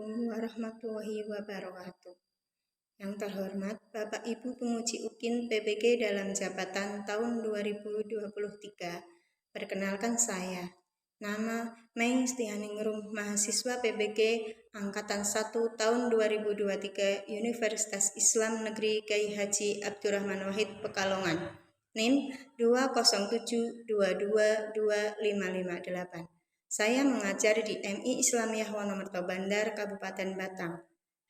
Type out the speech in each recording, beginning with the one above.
Assalamualaikum warahmatullahi wabarakatuh. Yang terhormat Bapak Ibu Penguji UKIN PBG dalam jabatan tahun 2023. Perkenalkan saya, nama Mei Stihaningrum, mahasiswa PBG Angkatan 1 tahun 2023 Universitas Islam Negeri Kyai Haji Abdurrahman Wahid Pekalongan. NIM 207222558. Saya mengajar di MI Islamiyah Wonomerto Bandar, Kabupaten Batang.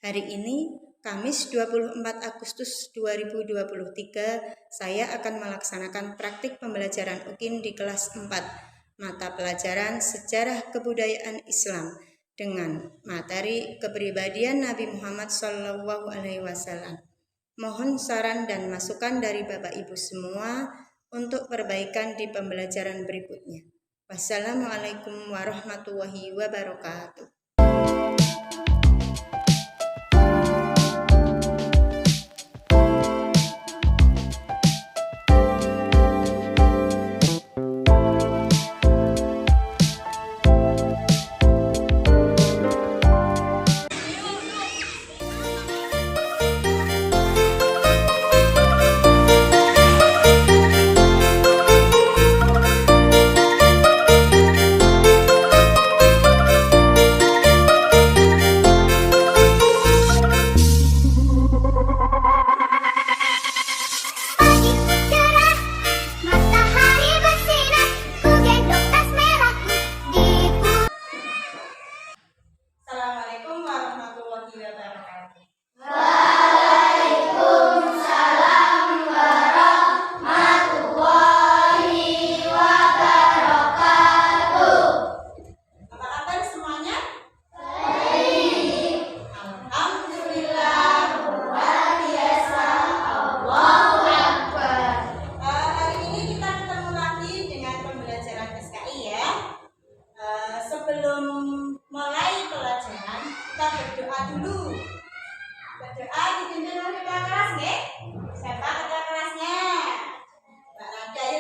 Hari ini, Kamis 24 Agustus 2023, saya akan melaksanakan praktik pembelajaran UKIN di kelas 4, mata pelajaran Sejarah Kebudayaan Islam, dengan materi Kepribadian Nabi Muhammad SAW. Mohon saran dan masukan dari Bapak Ibu semua untuk perbaikan di pembelajaran berikutnya. Wassalamualaikum warahmatullahi wabarakatuh. Assalamualaikum warahmatullahi wabarakatuh. Waalaikumsalam warahmatullahi wabarakatuh. Apa kabar semuanya? Baik. Alhamdulillah. Luar biasa. Allahu Akbar. Hari ini kita ketemu lagi dengan pembelajaran SKI ya. Sebelum mulai pelajaran, kita berdoa dulu. Berdoa dipimpin oleh ketua kelas, nggih? Siapa ketua kelasnya? Mbak Nadia ya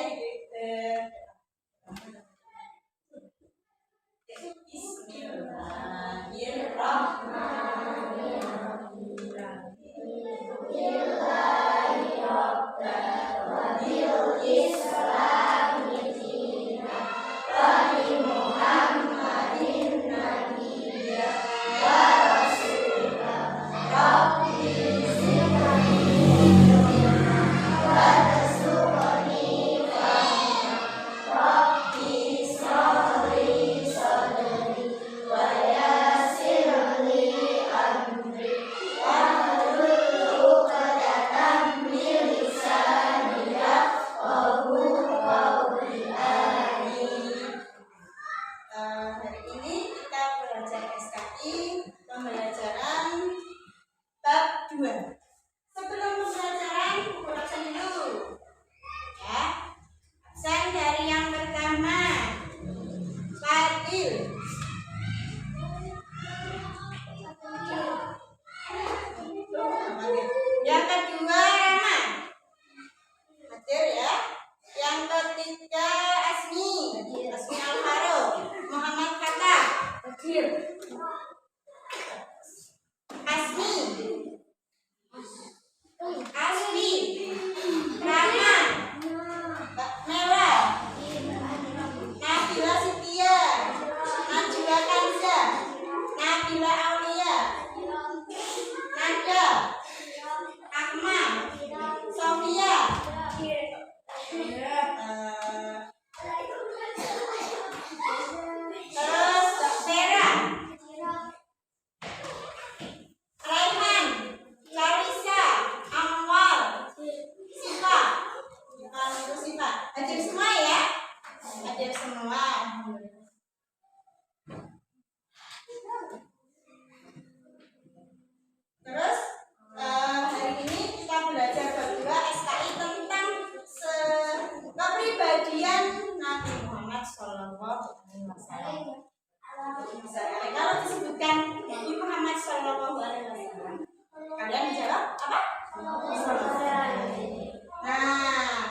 Hari ini kita belajar SKI pembelajaran bab 2. Sebelum pembelajaran, buku absen dulu. Ya. Absen dari yang pertama, Fadil. Yang kedua, Rama. Hadir ya. Yang ketiga, Asmi Alvaro. Muhammad Fatah. Asmi, Rama, Mela, Nabila Sitia, Najwa Kanza, Nabila Aulia, Nada, Akmal, Sofia, terus Vera, Raihan, Larissa, Amwal, Siva. Itu Siva. Hadir semua ya? Hadir semua. Terus hari ini kita belajar berdua SKI tentang kepribadian Nabi Muhammad SAW. Kalau disebutkan Nabi Muhammad SAW, kalian menjawab apa? Nah,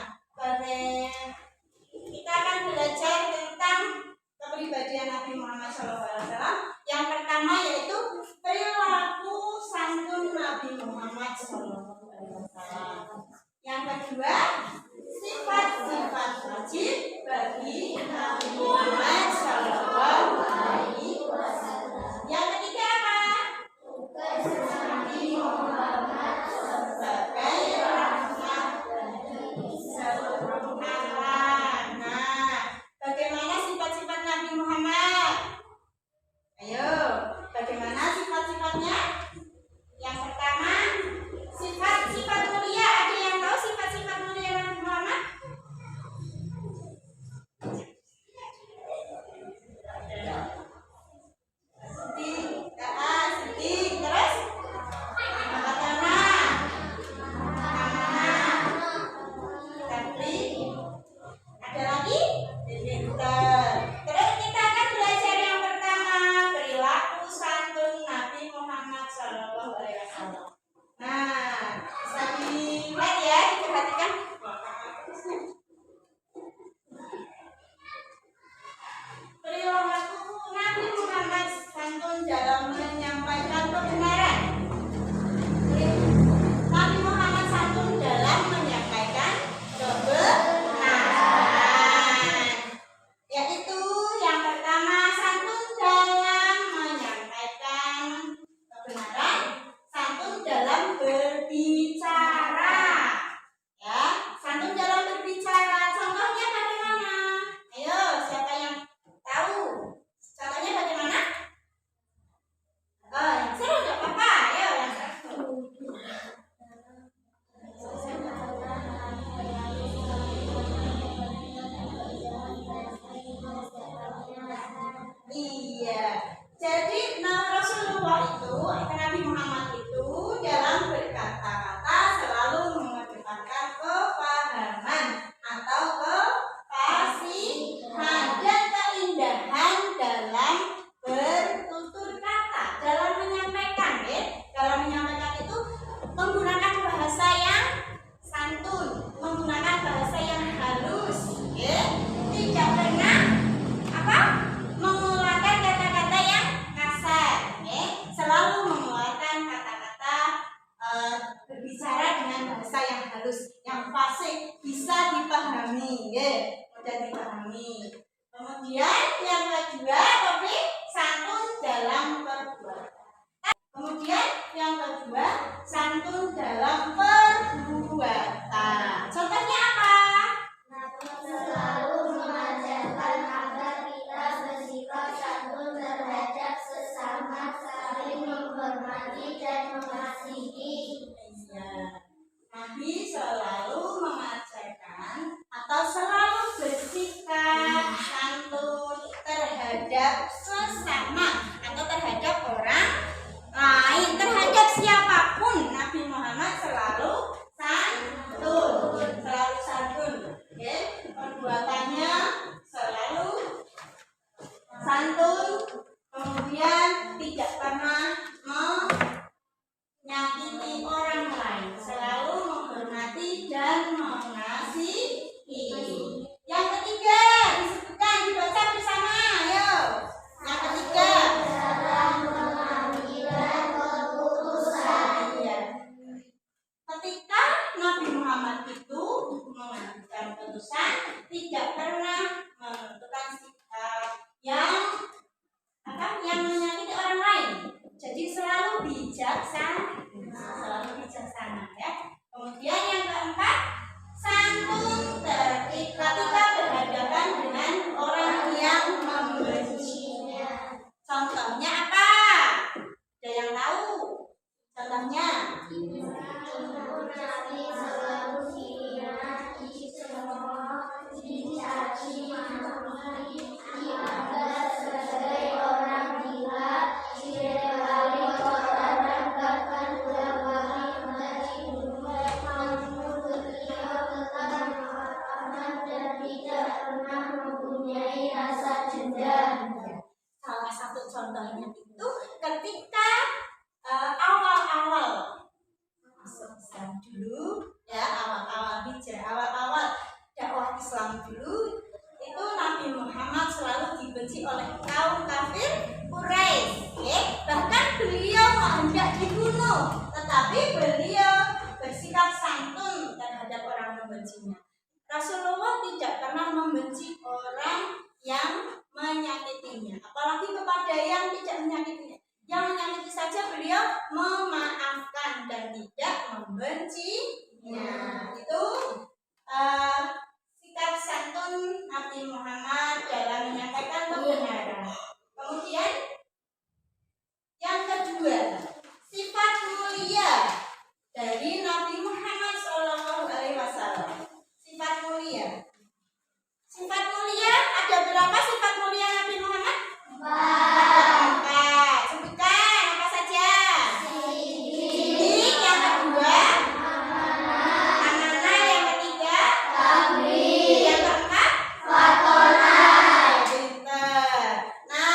kita akan belajar tentang dipahami. Kemudian yang kedua, topik santun dalam perbuatan. Kemudian yang kedua, santun dalam perbuatan. Contohnya apa? Selalu mengajarkan agar kita bersikap santun terhadap sesama, saling menghormati dan mengasihi. Nabi selalu mengajarkan atau selalu bersikap santun terhadap sesama atau terhadap orang lain, terhadap siapapun. Nabi Muhammad selalu santun, Oke? Perbuatannya selalu santun, kemudian tidak pernah menyakiti orang lain, selalu menghormati dan mengasihi. Yang ketiga disebutkan, dibaca bersama, ayo. Yang ketiga, Dalam mengambil keputusan. ketika Nabi Muhammad itu mengambil keputusan, tidak pernah menentukan sikap yang menyakiti orang lain. Jadi selalu bijaksana, ya. Kemudian yang keempat, santun ketika berhadapan dengan orang yang membencinya. Contohnya apa? Ada yang tahu? Contohnya? Nabi selalu hina, dicemooh, dicaci maki, dianggap sebagai orang gila, direbali orang, bahkan berbagi mengaji dunia. Namun beliau tetap memaafkan dan tidak pernah mempunyai rasa dendam. Salah satu contohnya itu ketika awal-awal masuk Islam dulu, ya, awal-awal hijrah, awal-awal dakwah Islam dulu, itu Nabi Muhammad selalu dibenci oleh kaum kafir Quraisy, ya. Bahkan beliau hendak dibunuh, tetapi beliau bersikap santun terhadap orang membencinya. Rasulullah tidak pernah membenci orang yang menyakitinya, apalagi kepada yang tidak menyakitinya. Yang menyakiti saja beliau memaafkan dan tidak membencinya. Itu sikap santun Nabi Muhammad dalam menyampaikan kebenaran. Kemudian yang kedua, sifat mulia dari Nabi Muhammad SAW. Sifat mulia. Sifat mulia, ada berapa sifat mulia Nabi Muhammad? 4. Sebutkan apa saja? Sidik. Yang kedua, amanah. Yang ketiga, tabligh. Yang keempat, pintar. Nah,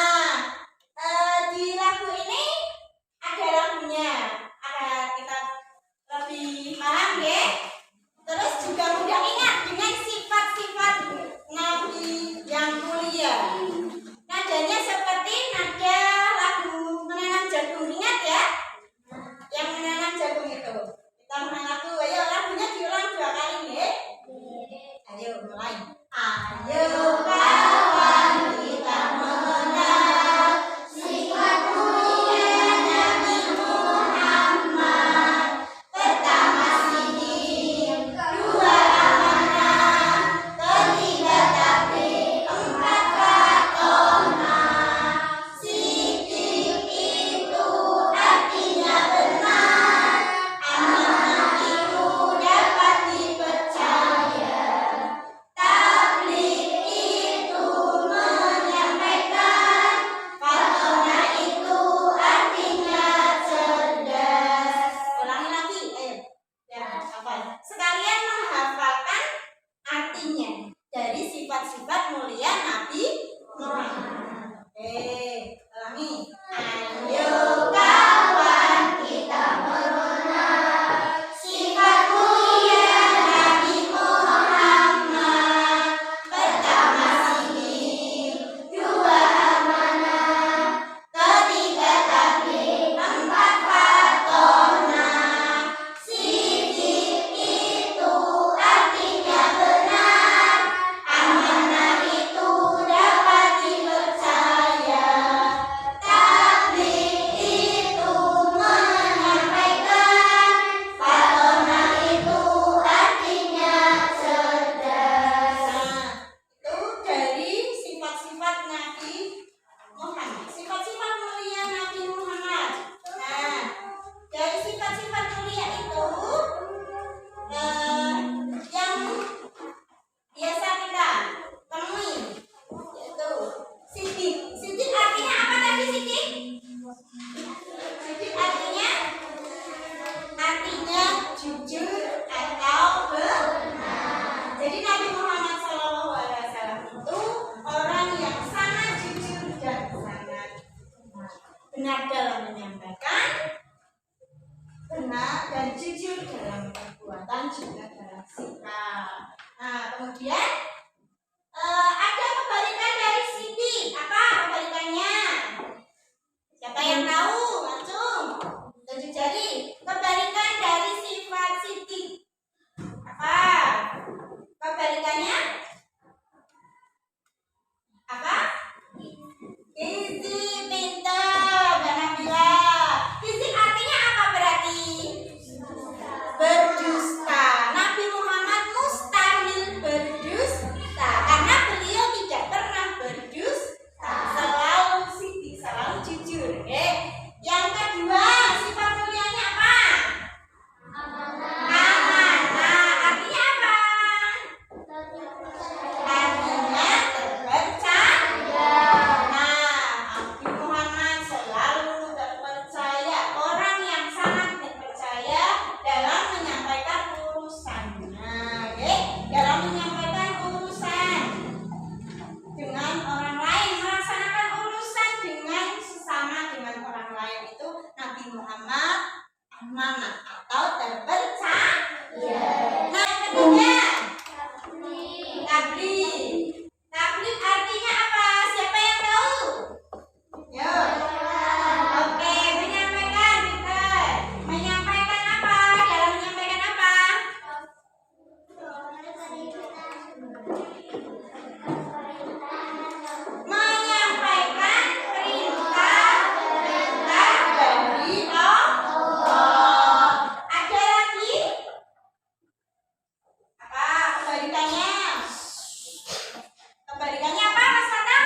Kebalikannya apa Mas Fata?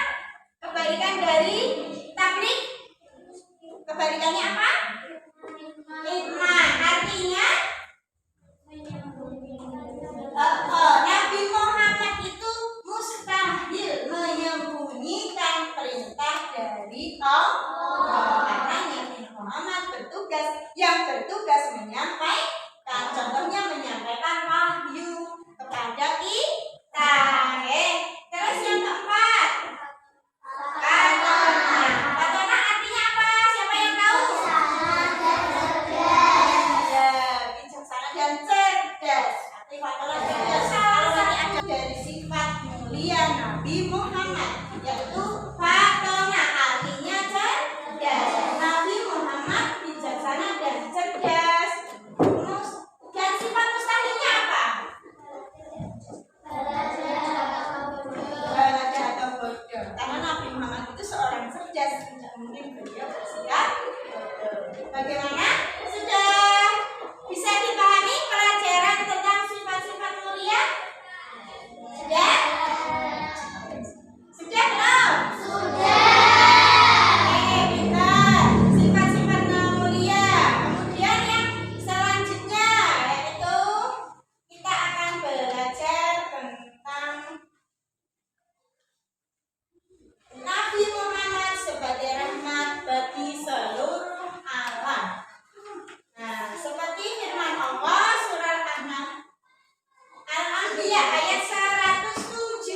Kebalikan dari tablik. Kebalikannya apa? Hikmah. Artinya Nabi Muhammad itu mustahil menyembunyikan perintah dari Allah. Karena Nabi Muhammad yang bertugas menyampaikan. Contohnya menyampaikan wahyu kepada kita. Terus yang keempat, Fatona. Fatona artinya apa? Siapa yang tahu? Bijaksana dan cerdas. Arti Fatona cerdas. Kalau nanti ada dari sifat mulia Nabi Muhammad, yaitu Fatona, artinya cerdas. Nabi Muhammad bijaksana dan cerdas. Dan sifat mustahilnya apa? Balaga atau bodoh. Karena Nabi Muhammad itu seorang cerdas, tidak mungkin beliau bersikap bodoh. Bagaimana? Sudah bisa dipahami pelajaran tentang sifat-sifat mulia? Sudah? Sudah belum? Sudah. Pintar. Sifat-sifat mulia. Kemudian yang selanjutnya yaitu kita akan belajar tentang Nabi Muhammad sebagai rahmat bagi seluruh alam. Nah, seperti firman Allah surah Al-Anbiya ayat 107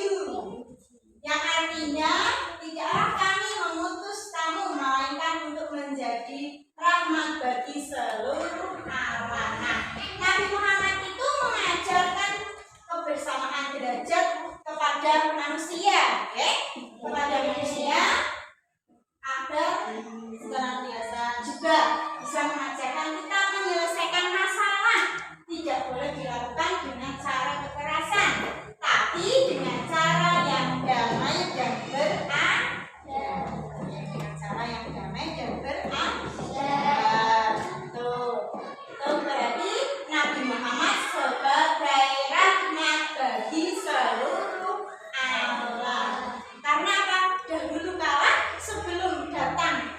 yang artinya tidaklah kami mengutus kamu melainkan untuk menjadi rahmat bagi seluruh alam. Nah, Nabi Muhammad itu mengajarkan kebersamaan derajat kepada manusia, kepada manusia agar senantiasa juga bisa mengajarkan kita menyelesaikan masalah. Tidak boleh dilakukan dengan cara kekerasan, tapi dengan cara yang damai dan beradab. Dengan cara yang damai dan beradab. Itu berarti Nabi Muhammad sebagai rahmat bagi seluruh alam. Karena apa? Dahulu kala sebelum datang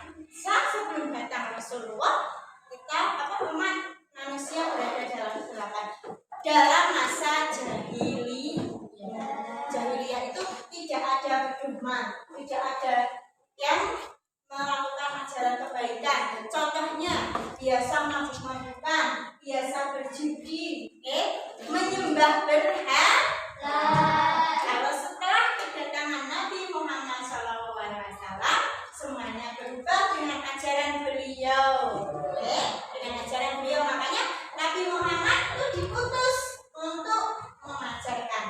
Rasulullah, kita umat manusia berada dalam kegelapan. Dalam masa jahiliyah itu tidak ada pedoman, tidak ada yang melakukan ajaran kebaikan. Contohnya biasa mabuk-mabukan, biasa berjudi, menyembah berhala. Kalau setelah kedatangan Nabi Muhammad SAW, semuanya berubah dengan ajaran beliau. Dengan ajaran beliau, makanya Nabi Muhammad itu diutus untuk mengajarkan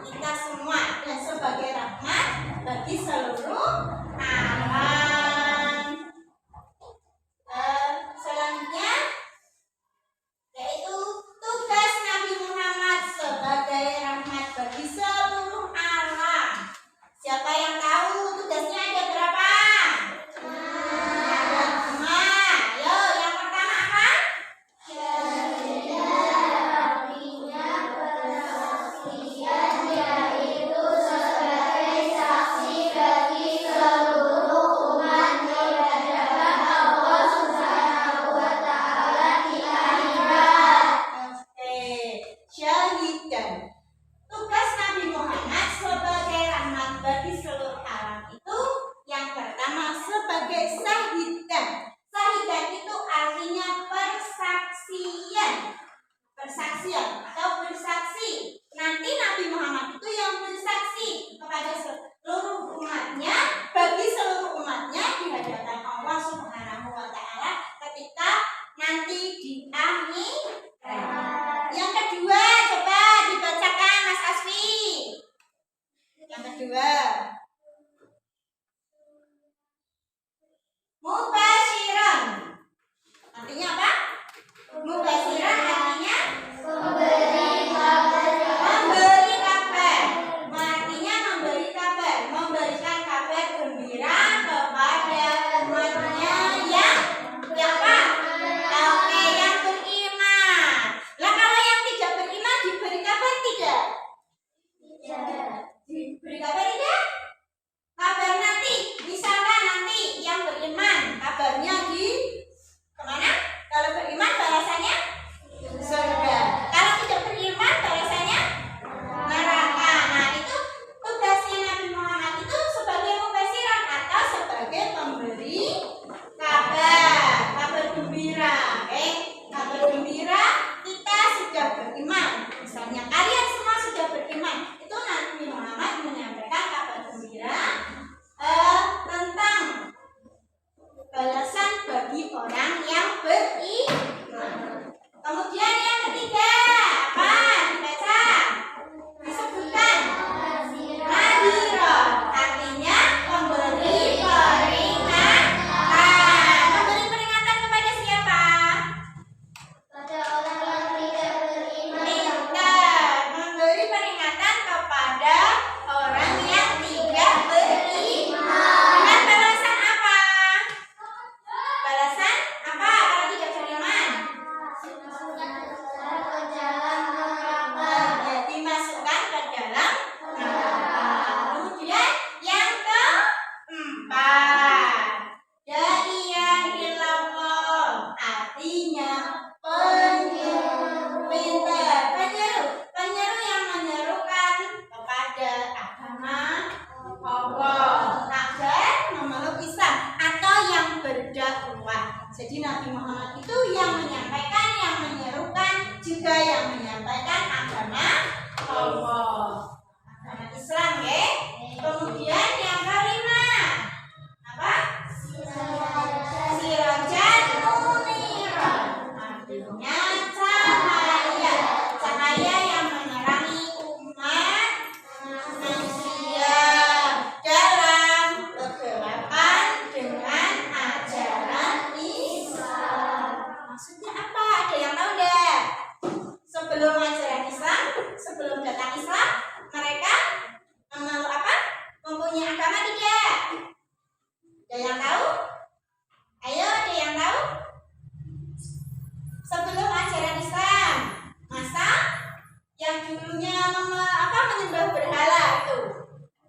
kita semua dan sebagai rahmat bagi seluruh alam. Selanjutnya yaitu tugas Nabi Muhammad sebagai rahmat bagi seluruh alam. Siapa yang tahu tugasnya ada berapa? Ada 5. Yo, yang pertama apa? Yaitu sebagai saksi bagi Jadi Nabi Muhammad itu yang menyampaikan, yang menyerukan, juga yang menyampaikan agama Allah, agama Islam ya. Kemudian yang kelima apa? Sirajan Muniran, artinya cahaya yang menerangi umat manusia dalam kegelapan dengan ajaran Islam. Maksudnya apa? Ada yang tahu enggak? Sebelum ajaran Islam, sebelum datang Islam, mereka apa? Mempunyai agama tidak? Ada yang tahu? Ayo, ada yang tahu? Sebelum ajaran Islam, masa yang dulunya menyembah berhala itu?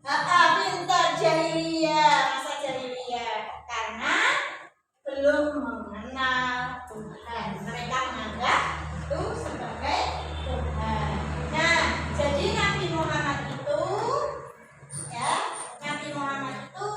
Pintar, jahiliyah, masa jahiliyah, karena belum mengenal Tuhan. Mereka menganggap itu sebagai Tuhan. Nah, jadi Nabi Muhammad itu, ya, Nabi Muhammad itu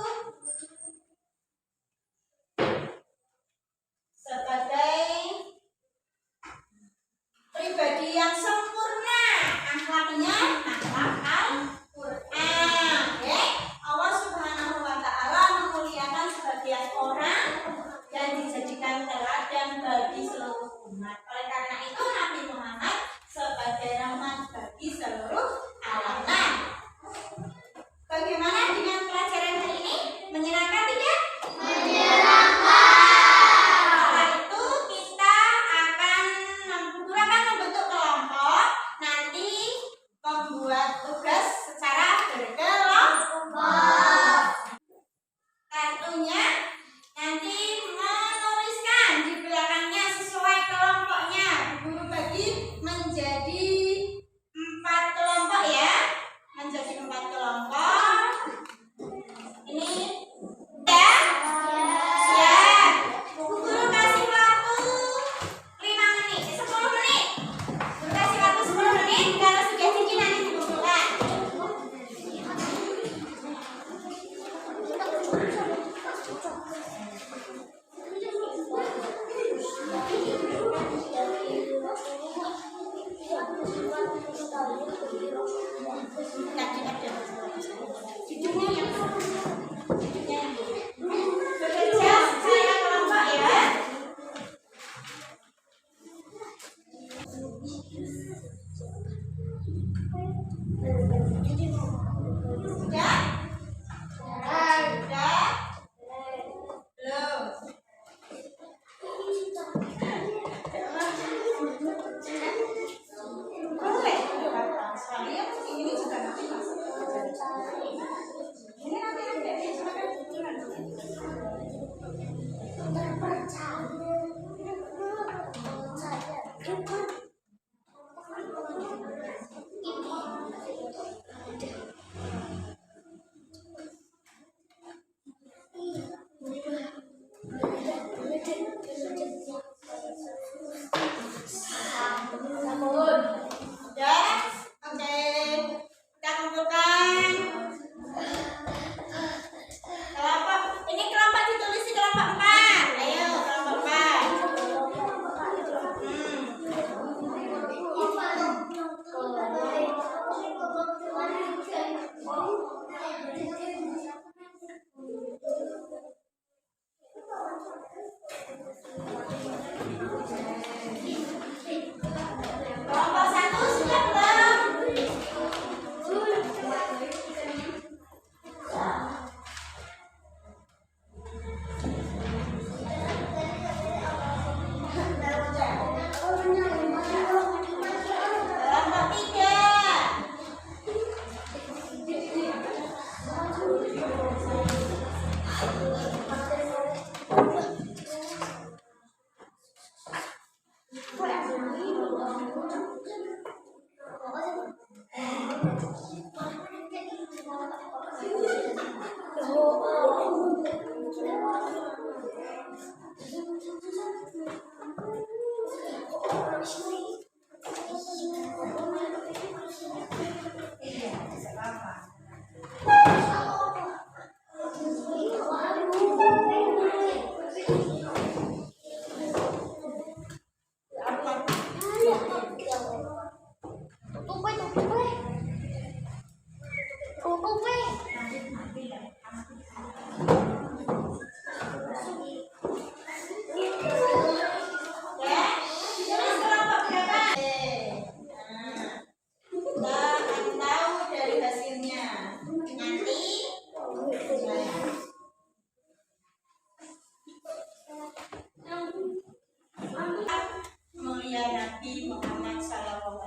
terus kelompok berapa? Kita akan tahu dari hasilnya nanti. Mulia Nabi Muhammad SAW,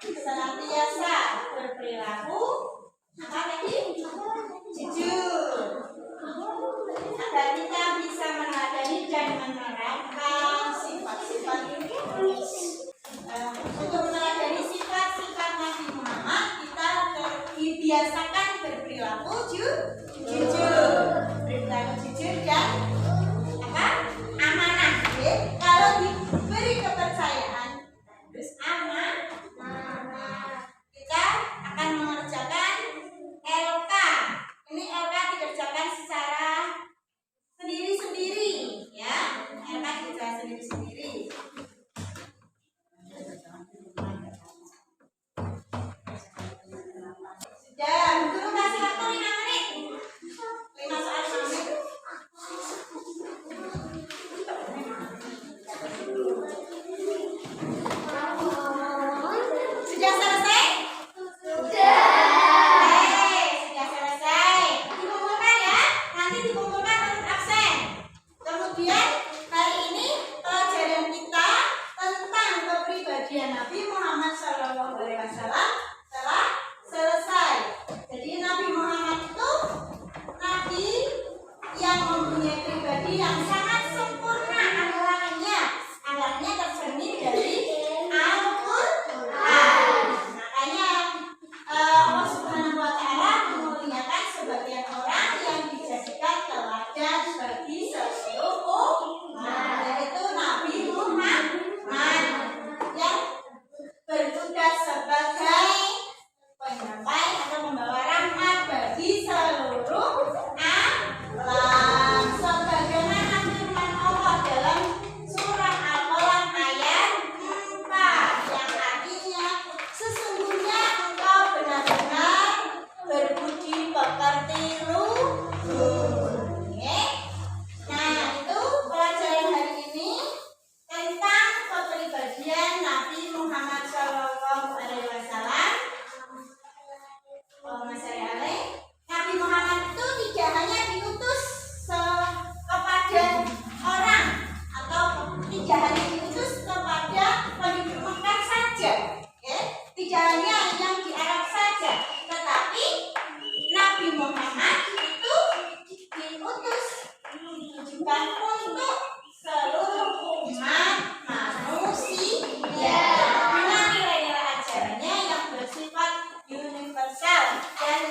kita senantiasa berperilaku apa tadi? Jujur, agar kita bisa meneladani dan menerapkan sifat-sifat untuk meneladani sifat-sifat Nabi Muhammad, kita dibiasakan berperilaku jujur, berperilaku jujur dan amanah. Kalau diberi kepercayaan terus amanah, kita akan mengerjakan LK. Ini LK dikerjakan secara sendiri-sendiri, ya. LK dikerjakan sendiri-sendiri. Sudah, guru kasih waktu 5 menit. 5 soal 5 menit. Sudah selesai? Sudah selesai. Dikumpulkan ya. Nanti dikumpulkan untuk absen. Kemudian hari ini pelajaran kita tentang kepribadian Nabi Muhammad SAW telah selesai. Jadi Nabi Muhammad itu Nabi yang mempunyai pribadi yang sangat sempurna akhlaknya tercermin dari Al-Quran. Makanya Allah Subhanahu wa Ta'ala memuliakan sebagian orang yang dijadikan teladan bagi seluruh umat, yaitu Nabi Muhammad yang bertugas sebagai penyampai atau membawa rahmat bagi seluruh alam, sebagaimana firman Allah dalam surah Al-Qalam ayat 4 yang artinya sesungguhnya engkau benar-benar berbudi pekerti luhur. Nah, itu pelajaran hari ini tentang kepribadian Nabi Muhammad SAW. Nabi Muhammad itu tidak hanya diutus kepada orang atau tidak hanya diutus kepada penduduk Mekah saja, tidak hanya yang di Arab saja, tetapi Nabi Muhammad itu diutus juga untuk seluruh umat manusia dengan nilai-nilai ajarannya yang bersifat universal dan